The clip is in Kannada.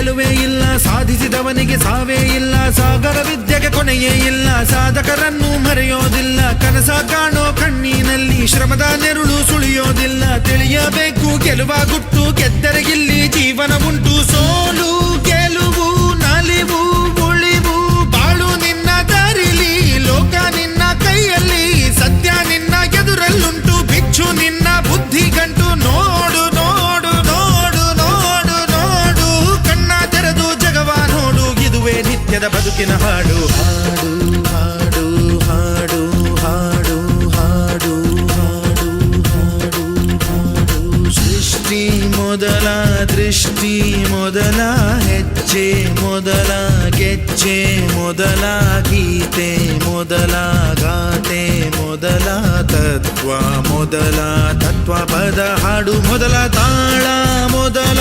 ಗೆಲುವೇ ಇಲ್ಲ, ಸಾಧಿಸಿದವನಿಗೆ ಸಾವೇ ಇಲ್ಲ, ಸಾಗರ ವಿದ್ಯೆಗೆ ಕೊನೆಯೇ ಇಲ್ಲ, ಸಾಧಕರನ್ನು ಮರೆಯೋದಿಲ್ಲ, ಕನಸ ಕಾಣೋ ಕಣ್ಣಿನಲ್ಲಿ ಶ್ರಮದ ನೆರುಳು ಸುಳಿಯೋದಿಲ್ಲ, ತಿಳಿಯಬೇಕು ಗೆಲುವ ಗುಟ್ಟು, ಗೆದ್ದರೆ ಇಲ್ಲಿ ಜೀವನ ಉಂಟು, ಸೋಲು ಗೆಲುವು ನಲಿವು ಉಳಿವು ಬಾಳು ನಿನ್ನ ದಾರಿಲಿ, ಲೋಕ ನಿನ್ನ ಕೈಯಲ್ಲಿ, ಸತ್ಯ ನಿನ್ನ ಎದುರಲ್ಲುಂಟು, ಬಿಚ್ಚು ನಿನ್ನ ಬುದ್ಧಿ ಗಂಟು, ನೋಡು ನೋಡು ನೋಡು ನೋಡು ನೋಡು, ಕಣ್ಣ ತೆರೆದು ಜಗವ ನೋಡು, ಇದುವೇ ನಿತ್ಯದ ಬದುಕಿನ ಹಾಡು. ಹಾಡು ಹಾಡು ಹಾಡು ಹಾಡು ಹಾಡು ಹಾಡು ಹಾಡು ಹಾಡು. ಸೃಷ್ಟಿ ಮೊದಲ ದೃಷ್ಟಿ ಮೊದಲ ಹೆಜ್ಜೆ ಮೊದಲ ಗೆಜ್ಜೆ ಮೊದಲ ಗೀತೆ ಮೊದಲ ಗಾತೆ ಮೊದಲ ತತ್ವ ಮೊದಲ ತತ್ವ ಪದ ಹಾಡು ಮೊದಲ ತಾಳ ಮೊದಲ